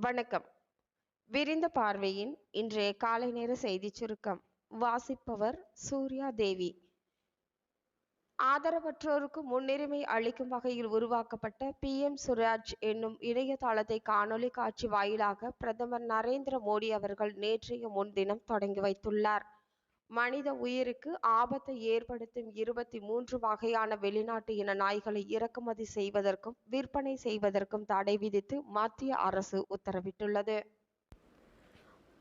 வணக்கம். விரிந்த பார்வையின் இன்றைய காலை நேர செய்திச் சுருக்கம். வாசிப்பவர் சூர்யா தேவி. ஆதரவற்றோருக்கு முன்னுரிமை அளிக்கும் வகையில் உருவாக்கப்பட்ட PM சுராஜ் என்னும் இணையதளத்தை காணொலி காட்சி வாயிலாக பிரதமர் நரேந்திர மோடி அவர்கள் நேற்றைய முன்தினம் தொடங்கி வைத்துள்ளார். மனித உயிருக்கு ஆபத்தை ஏற்படுத்தும் 23 வகையான வெளிநாட்டு இன நாய்களை இறக்குமதி செய்வதற்கும் விற்பனை செய்வதற்கும் தடை விதித்து மத்திய அரசு உத்தரவிட்டுள்ளது.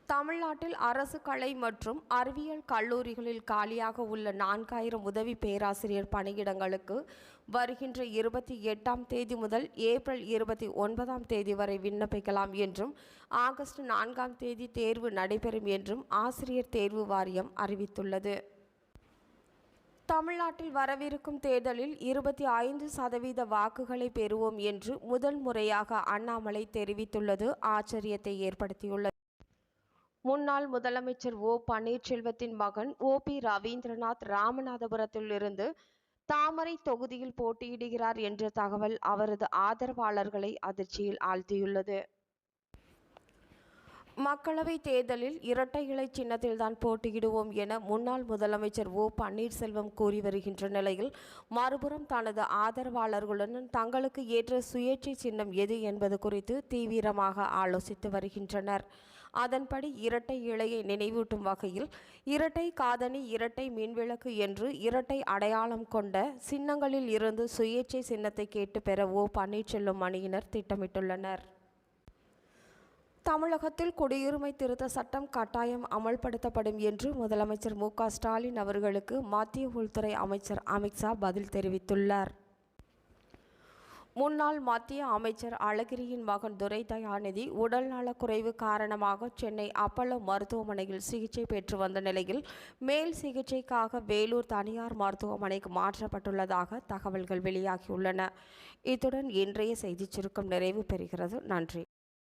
தமிழ்நாட்டில் அரசு கலை மற்றும் அறிவியல் கல்லூரிகளில் காலியாக உள்ள 4000 உதவி பேராசிரியர் பணியிடங்களுக்கு வருகின்ற 28ஆம் தேதி முதல் ஏப்ரல் 29ஆம் தேதி வரை விண்ணப்பிக்கலாம் என்றும் ஆகஸ்ட் 4ஆம் தேதி தேர்வு நடைபெறும் என்றும் ஆசிரியர் தேர்வு வாரியம் அறிவித்துள்ளது. தமிழ்நாட்டில் வரவிருக்கும் தேர்தலில் 25% வாக்குகளை பெறுவோம் என்று முதல் முறையாக அண்ணாமலை தெரிவித்துள்ளது ஆச்சரியத்தை ஏற்படுத்தியுள்ளது. முன்னாள் முதலமைச்சர் ஓ பன்னீர்செல்வத்தின் மகன் OP ரவீந்திரநாத் ராமநாதபுரத்தில் இருந்து தாமரை தொகுதியில் போட்டியிடுகிறார் என்ற தகவல் அவரது ஆதரவாளர்களை அதிர்ச்சியில் ஆழ்த்தியுள்ளது. மக்களவை தேர்தலில் இரட்டை இலை சின்னத்தில்தான் போட்டியிடுவோம் என முன்னாள் முதலமைச்சர் ஓ பன்னீர்செல்வம் கூறி வருகின்ற நிலையில் மறுபுறம் தனது ஆதரவாளர்களுடன் தங்களுக்கு ஏற்ற சுயேட்சை சின்னம் எது என்பது குறித்து தீவிரமாக ஆலோசித்து வருகின்றனர். அதன்படி இரட்டை இலையை நினைவூட்டும் வகையில் இரட்டை காதணி, இரட்டை மின்விளக்கு என்று இரட்டை அடையாளம் கொண்ட சின்னங்களில் இருந்து சுயேட்சை சின்னத்தை கேட்டு பெற ஓ பன்னீர்செல்வம் அணியினர் திட்டமிட்டுள்ளனர். தமிழகத்தில் குடியுரிமை திருத்த சட்டம் கட்டாயம் அமல்படுத்தப்படும் என்று முதலமைச்சர் மு.க. ஸ்டாலின் அவர்களுக்கு மத்திய உள்துறை அமைச்சர் அமித்ஷா பதில் தெரிவித்துள்ளார். முன்னாள் மத்திய அமைச்சர் அழகிரியின் மகன் துரை தயாநிதி உடல்நலக்குறைவு காரணமாக சென்னை அப்பல்லோ மருத்துவமனையில் சிகிச்சை பெற்று வந்த நிலையில் மேல் சிகிச்சைக்காக வேலூர் தனியார் மருத்துவமனைக்கு மாற்றப்பட்டுள்ளதாக தகவல்கள் வெளியாகியுள்ளன. இத்துடன் இன்றைய செய்திச் சுருக்கம் நிறைவு பெறுகிறது. நன்றி.